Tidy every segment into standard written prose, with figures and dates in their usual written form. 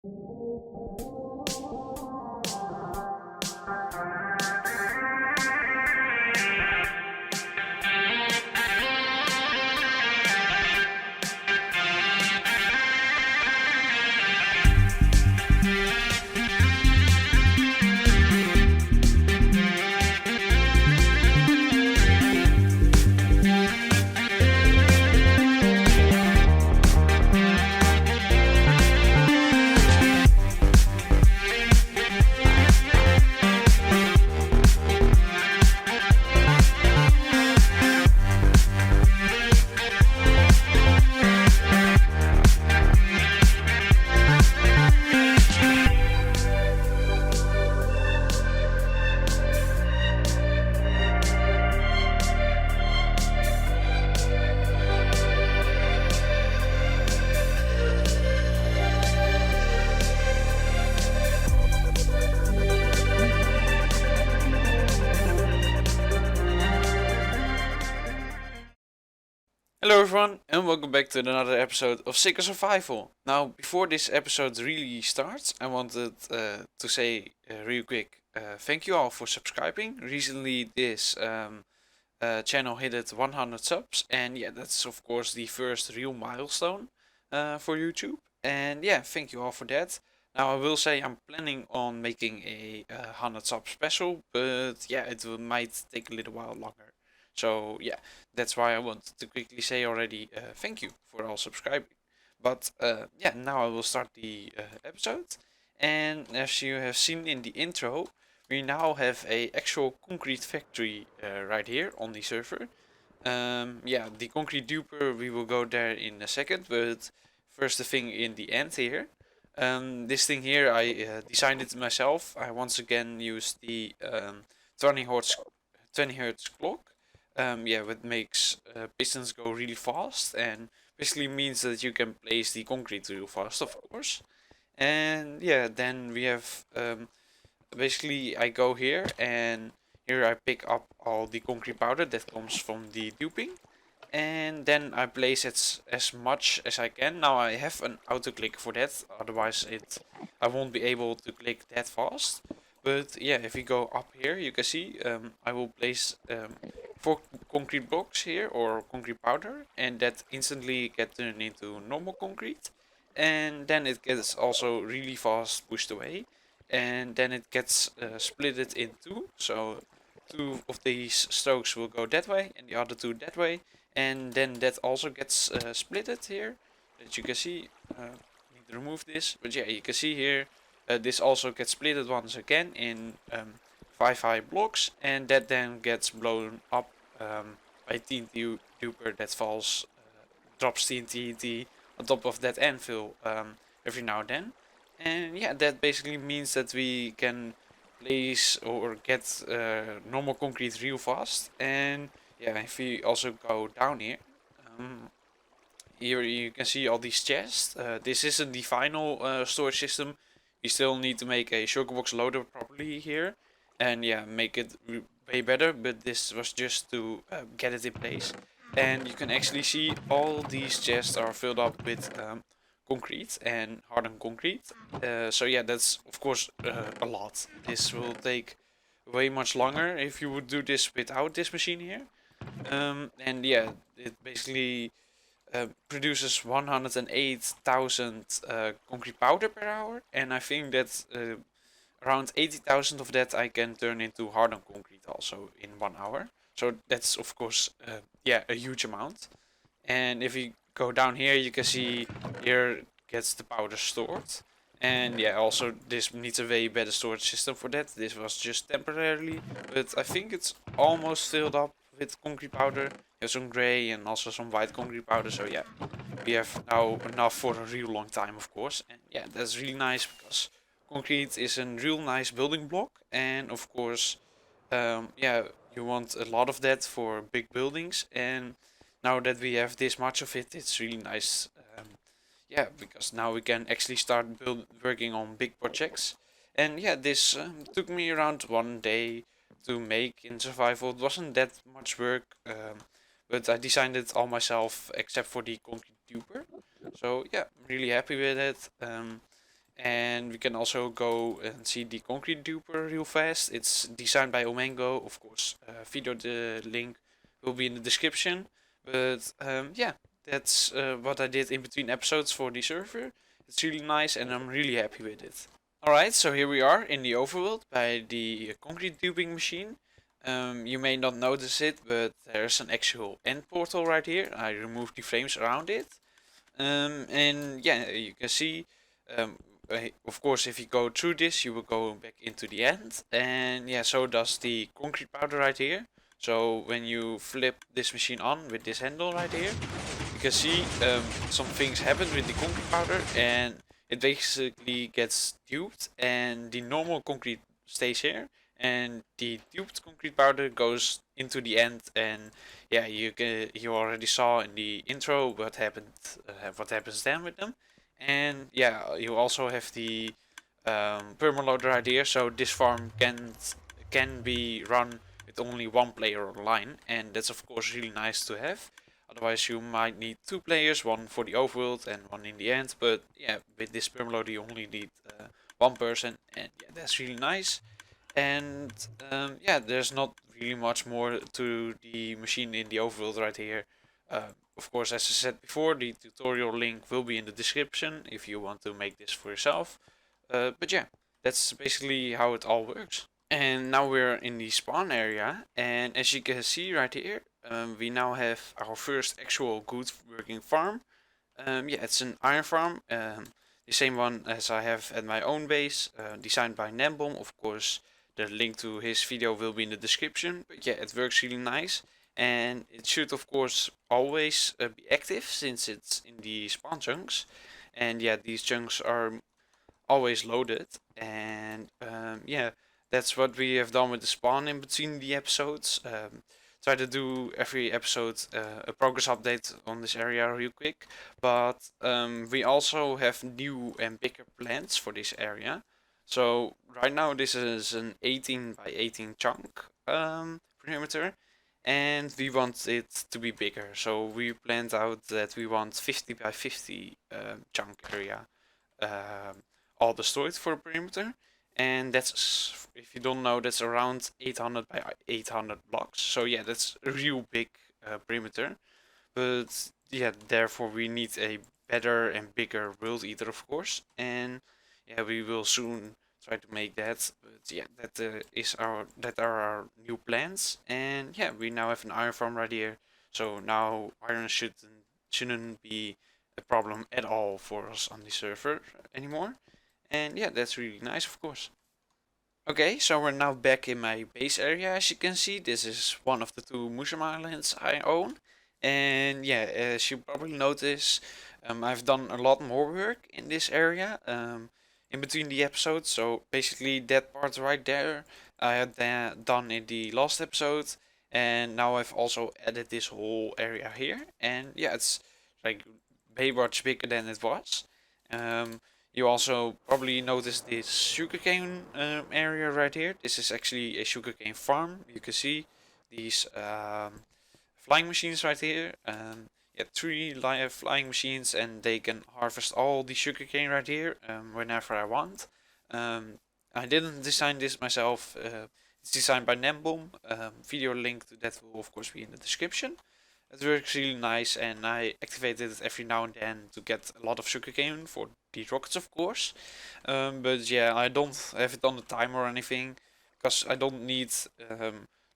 Hello everyone and welcome back to another episode of Sicko Survival. Now, before this episode really starts, I wanted to say real quick thank you all for subscribing. Recently this channel hit 100 subs, and yeah, that's of course the first real milestone for YouTube. And yeah, thank you all for that. Now I will say I'm planning on making a 100 sub special, but yeah, might take a little while longer. So yeah, that's why I wanted to quickly say already thank you for all subscribing. But yeah, now I will start the episode. And as you have seen in the intro, we now have a actual concrete factory right here on the server. Yeah, the concrete duper, we will go there in a second, but first the thing in the end here. This thing here, I designed it myself. I once again used the 20 hertz clock. Yeah, what makes pistons go really fast, and basically means that you can place the concrete real fast, of course. And yeah, then we have basically I go here, and here I pick up all the concrete powder that comes from the duping, and then I place it as much as I can. Now I have an auto click for that, otherwise I won't be able to click that fast. But yeah, if we go up here, you can see I will place 4 concrete blocks here, or concrete powder, and that instantly get turned into normal concrete. And then it gets also really fast pushed away, and then it gets splitted in two. So 2 of these strokes will go that way and the other 2 that way, and then that also gets splitted here, that you can see. Need to remove this, but yeah, you can see here this also gets splitted once again in 5 high blocks, and that then gets blown up by TNT duper that falls, drops TNT on top of that anvil every now and then. And yeah, that basically means that we can place or get normal concrete real fast. And yeah, if we also go down here, here you can see all these chests. This isn't the final storage system. You still need to make a shulker box loader properly here, and yeah, make it way better, but this was just to get it in place. And you can actually see all these chests are filled up with concrete and hardened concrete. So yeah, that's of course a lot. This will take way much longer if you would do this without this machine here. And yeah, it basically produces 108,000 concrete powder per hour, and I think that around 80,000 of that I can turn into hardened concrete also in 1 hour. So that's of course yeah, a huge amount. And if you go down here, you can see here gets the powder stored. And yeah, also this needs a way better storage system for that. This was just temporarily, but I think it's almost filled up with concrete powder. You have some gray and also some white concrete powder. So yeah, we have now enough for a real long time, of course. And yeah, that's really nice because concrete is a real nice building block. And of course, yeah, you want a lot of that for big buildings. And now that we have this much of it, it's really nice. Yeah, because now we can actually start working on big projects. And yeah, this took me around 1 day to make in survival. It wasn't that much work, but I designed it all myself except for the concrete duper. So yeah, I'm really happy with it. And we can also go and see the concrete duper real fast. It's designed by Omango, of course. Video the link will be in the description. But yeah, that's what I did in between episodes for the server. It's really nice and I'm really happy with it. Alright, so here we are in the overworld by the concrete tubing machine. You may not notice it, but there's an actual end portal right here. I removed the frames around it. And yeah, you can see, um, of course, if you go through this, you will go back into the end. And yeah, so does the concrete powder right here. So when you flip this machine on with this handle right here, you can see some things happen with the concrete powder, and it basically gets tubed, and the normal concrete stays here, and the tubed concrete powder goes into the end. And yeah, you already saw in the intro what happens then with them. And yeah, you also have the permaloader right here, so this farm can be run with only one player online, and that's of course really nice to have. Otherwise you might need two players, one for the overworld and one in the end. But yeah, with this permaloader you only need one person, and yeah, that's really nice. And yeah, there's not really much more to the machine in the overworld right here. Of course, as I said before, the tutorial link will be in the description if you want to make this for yourself. But yeah, that's basically how it all works. And now we're in the spawn area, and as you can see right here, we now have our first actual good working farm. Yeah, it's an iron farm, the same one as I have at my own base, designed by Nembom. Of course, the link to his video will be in the description. But yeah, it works really nice, and it should of course always be active since it's in the spawn chunks. And yeah, these chunks are always loaded. And yeah, that's what we have done with the spawn in between the episodes. Try to do every episode a progress update on this area real quick. But we also have new and bigger plans for this area. So right now this is an 18 by 18 chunk perimeter, and we want it to be bigger. So we planned out that we want 50 by 50 chunk area all destroyed for a perimeter. And that's, if you don't know, that's around 800 by 800 blocks. So yeah, that's a real big perimeter. But yeah, therefore we need a better and bigger world eater, of course. And yeah, we will soon try to make that. But yeah, that are our new plans. And yeah, we now have an iron farm right here. So now iron shouldn't be a problem at all for us on the server anymore. And yeah, that's really nice, of course. Okay, so we're now back in my base area. As you can see, this is one of the two mushroom islands I own. And yeah, as you probably notice, I've done a lot more work in this area in between the episodes. So basically that part right there I had done in the last episode. And now I've also added this whole area here. And yeah, it's like way much bigger than it was. You also probably noticed this sugarcane area right here. This is actually a sugarcane farm. You can see these flying machines right here. Yeah, three flying machines, and they can harvest all the sugarcane right here whenever I want. I didn't design this myself. It's designed by Nembom. Video link to that will of course be in the description. It works really nice, and I activated it every now and then to get a lot of sugarcane for the rockets, of course. But yeah, I don't have it on the timer or anything, because I don't need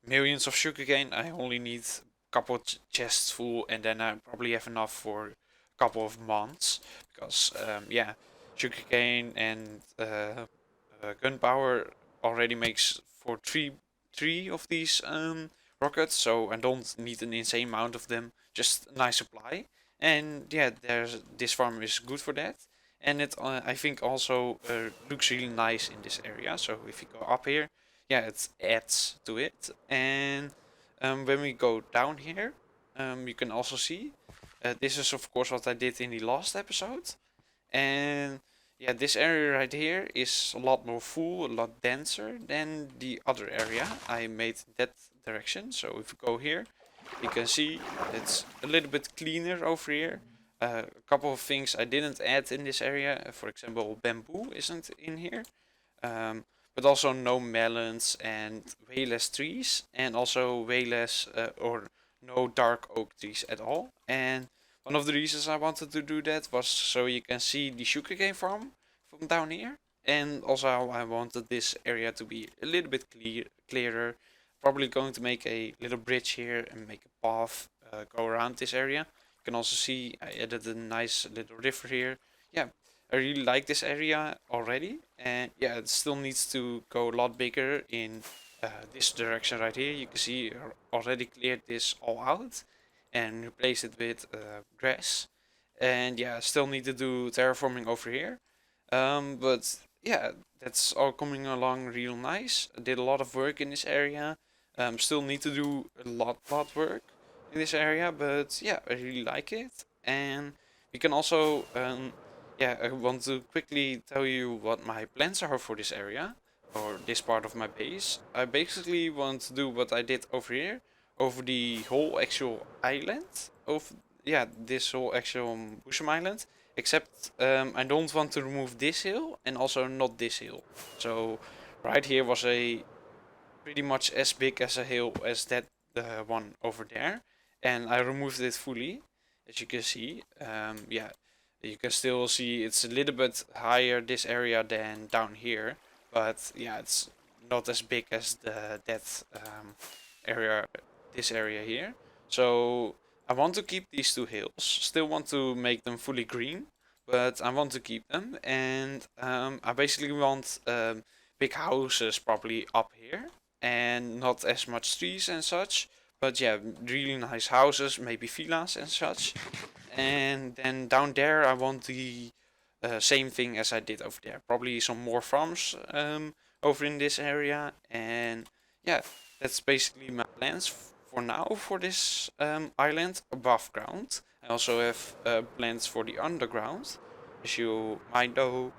millions of sugarcane. I only need a couple of chests full, and then I probably have enough for a couple of months. Because yeah, sugarcane and gunpowder already makes for three of these rockets, so I don't need an insane amount of them, just a nice supply. And yeah, this farm is good for that. And it I think also looks really nice in this area. So if you go up here, yeah, it adds to it. And when we go down here, you can also see this is of course what I did in the last episode. And yeah, this area right here is a lot more full, a lot denser than the other area I made that direction. So if we go here, you can see it's a little bit cleaner over here. A couple of things I didn't add in this area. For example, bamboo isn't in here. But also no melons and way less trees, and also way less or no dark oak trees at all. And one of the reasons I wanted to do that was so you can see the sugarcane farm from down here. And also I wanted this area to be a little bit clearer. Probably going to make a little bridge here and make a path go around this area. You can also see I added a nice little river here. Yeah, I really like this area already, and yeah, it still needs to go a lot bigger in this direction right here. You can see I already cleared this all out and replaced it with grass. And yeah, I still need to do terraforming over here. But yeah, that's all coming along real nice. I did a lot of work in this area. Still need to do a lot work in this area, but yeah, I really like it. And we can also yeah, I want to quickly tell you what my plans are for this area or this part of my base. I basically want to do what I did over here, over the whole actual island of yeah, this whole actual Busham Island. Except I don't want to remove this hill and also not this hill. So right here was a pretty much as big as a hill as that one over there, and I removed it fully, as you can see. Yeah, you can still see it's a little bit higher this area than down here, but yeah, it's not as big as that area, this area here. So I want to keep these two hills. Still want to make them fully green, but I want to keep them, and I basically want big houses probably up here and not as much trees and such. But yeah, really nice houses, maybe villas and such. And then down there, I want the same thing as I did over there. Probably some more farms over in this area. And yeah, that's basically my plans for now for this island above ground. I also have plans for the underground. As you might know,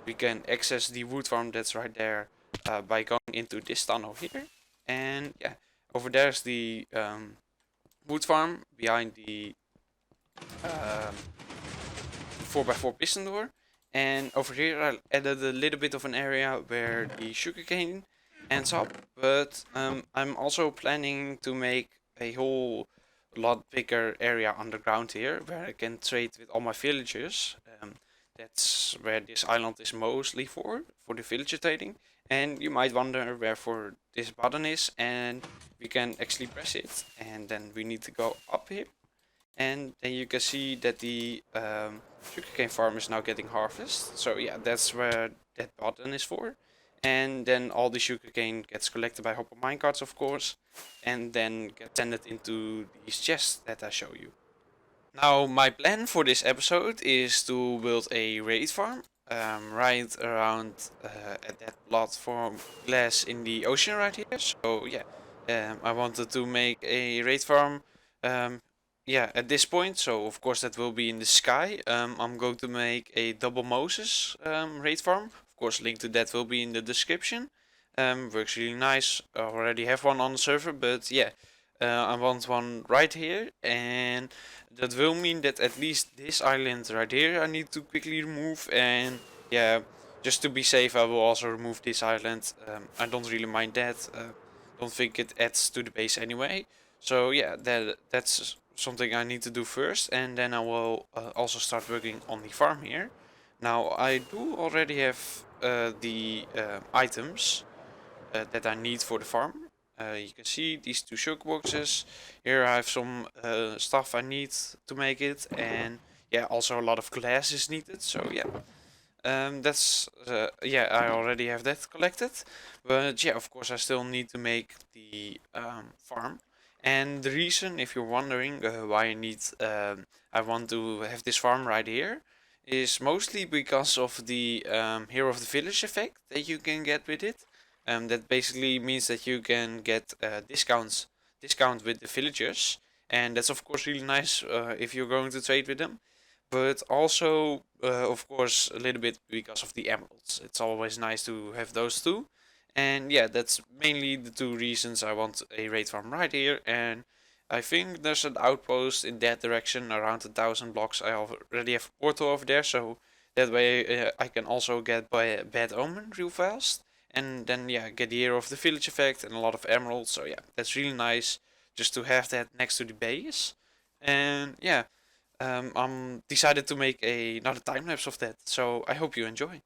we can access the wood farm that's right there by going into this tunnel here. And yeah, over there's the wood farm behind the 4x4 piston door. And over here I added a little bit of an area where the sugarcane ends up. But I'm also planning to make a whole lot bigger area underground here where I can trade with all my villagers. That's where this island is mostly for the villager trading. And you might wonder wherefore this button is, and we can actually press it, and then we need to go up here, and then you can see that the sugarcane farm is now getting harvested. So yeah, that's where that button is for. And then all the sugarcane gets collected by hopper minecarts, of course, and then gets sent into these chests that I show you. Now, my plan for this episode is to build a raid farm right around at that platform glass in the ocean right here. So yeah, I wanted to make a raid farm yeah, at this point. So of course that will be in the sky. I'm going to make a double Moses raid farm. Of course, link to that will be in the description. Works really nice. I already have one on the server, but yeah, I want one right here, and that will mean that at least this island right here I need to quickly remove. And yeah, just to be safe, I will also remove this island. I don't really mind that. Don't think it adds to the base anyway. So yeah, that's something I need to do first, and then I will also start working on the farm here. Now I do already have the items that I need for the farm. You can see these two sugar boxes. Here I have some stuff I need to make it, and yeah, also a lot of glass is needed. So yeah, that's yeah, I already have that collected. But yeah, of course I still need to make the farm. And the reason, if you're wondering why I want to have this farm right here, is mostly because of the Hero of the Village effect that you can get with it. That basically means that you can get discount with the villagers, and that's of course really nice if you're going to trade with them. But also, of course, a little bit because of the emeralds. It's always nice to have those two. And yeah, that's mainly the two reasons I want a raid farm right here. And I think there's an outpost in that direction around 1,000 blocks. I already have a portal over there, so that way I can also get by Bad Omen real fast. And then yeah, get the Hero of the Village effect and a lot of emeralds. So yeah, that's really nice just to have that next to the base. And yeah, I'm decided to make another time lapse of that. So I hope you enjoy.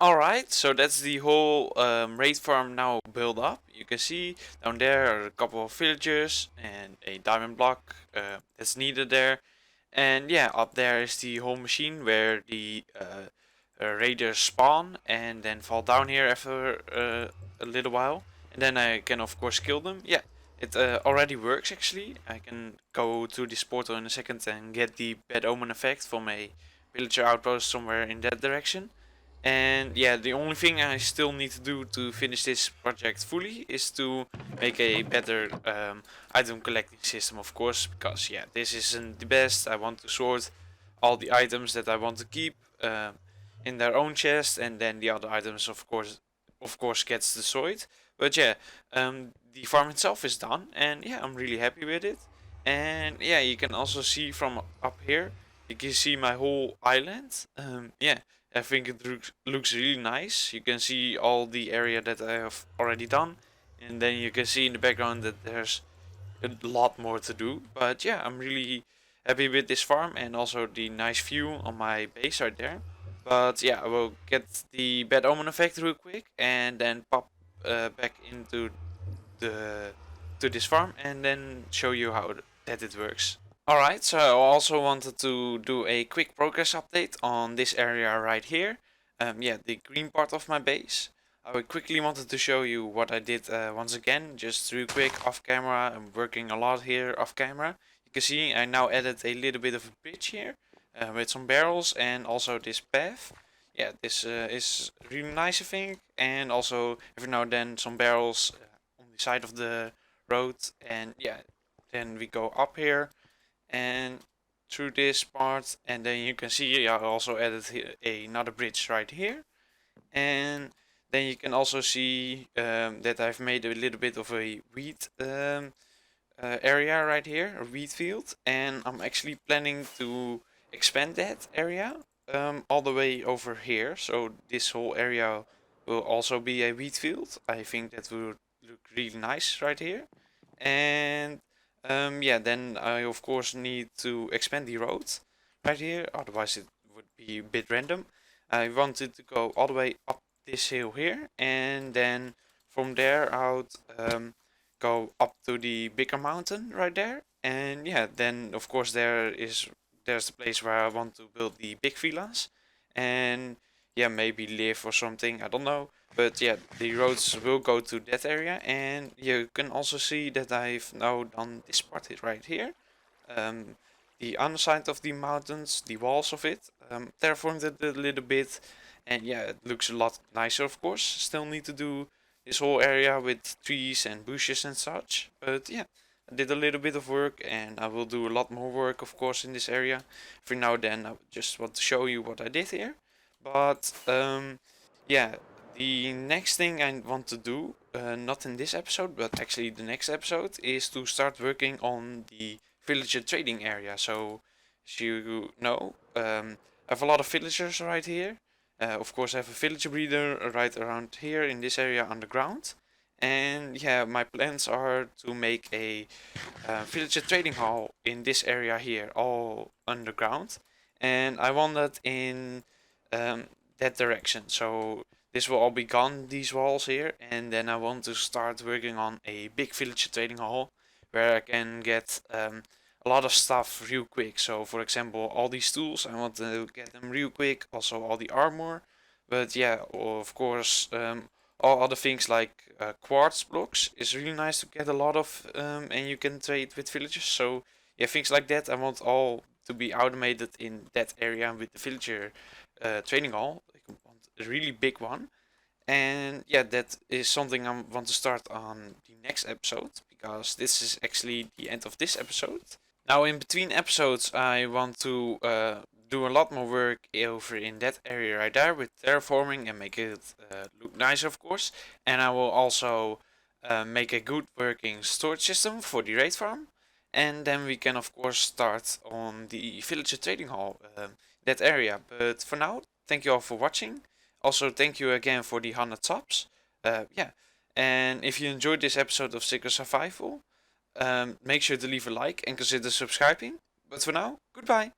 Alright, so that's the whole raid farm now built up. You can see down there are a couple of villagers and a diamond block that's needed there. And yeah, up there is the whole machine where the raiders spawn and then fall down here after a little while. And then I can of course kill them. Yeah, it already works actually. I can go to this portal in a second and get the bad omen effect from a villager outpost somewhere in that direction. And yeah, the only thing I still need to do to finish this project fully is to make a better item collecting system, of course, because yeah, this isn't the best. I want to sort all the items that I want to keep in their own chest, and then the other items, of course, gets destroyed. But yeah, the farm itself is done, and yeah, I'm really happy with it. And yeah, you can also see from up here, you can see my whole island. Yeah, I think it looks really nice. You can see all the area that I have already done, and then you can see in the background that there's a lot more to do. But yeah, I'm really happy with this farm and also the nice view on my base right there. But yeah, I will get the bad omen effect real quick and then pop back into the to this farm and then show you how that it works. Alright, so I also wanted to do a quick progress update on this area right here. Yeah, the green part of my base. I would quickly wanted to show you what I did once again, just real quick off camera. I'm working a lot here off camera. You can see I now added a little bit of a bridge here with some barrels and also this path. Yeah, this is really nice I think, and also every now and then some barrels on the side of the road, and yeah, then we go up here and through this part, and then you can see I also added another bridge right here, and then you can also see that I've made a little bit of a wheat area right here, a wheat field, and I'm actually planning to expand that area all the way over here, so this whole area will also be a wheat field. I think that will look really nice right here. And yeah, then I of course need to expand the road right here, otherwise it would be a bit random. I wanted to go all the way up this hill here, and then from there out go up to the bigger mountain right there. And yeah, then of course there's the place where I want to build the big villas, and yeah, maybe live or something, I don't know. But yeah, the roads will go to that area, and you can also see that I've now done this part right here. Um, the underside of the mountains, the walls of it, terraformed it a little bit, and yeah, it looks a lot nicer, of course. Still need to do this whole area with trees and bushes and such, but yeah, I did a little bit of work, and I will do a lot more work, of course, in this area. For now, then, I just want to show you what I did here. But yeah, the next thing I want to do, not in this episode, but actually the next episode, is to start working on the villager trading area. So, as you know, I have a lot of villagers right here. Of course, I have a villager breeder right around here in this area underground. And yeah, my plans are to make a villager trading hall in this area here, all underground. and I want that in that direction. So this will all be gone, these walls here, and then I want to start working on a big villager trading hall where I can get a lot of stuff real quick. So for example, all these tools, I want to get them real quick, also all the armor, but yeah, of course, all other things like quartz blocks is really nice to get a lot of, and you can trade with villagers. So yeah, things like that I want all to be automated in that area with the villager training hall. I want a really big one, and yeah, that is something I want to start on the next episode, because this is actually the end of this episode. Now, in between episodes, I want to do a lot more work over in that area right there with terraforming and make it look nice, of course. And I will also make a good working storage system for the raid farm. And then we can, of course, start on the villager trading hall, that area. But for now, thank you all for watching. Also, thank you again for the 100 subs. Yeah, and if you enjoyed this episode of Sicko Survival, make sure to leave a like and consider subscribing. But for now, goodbye.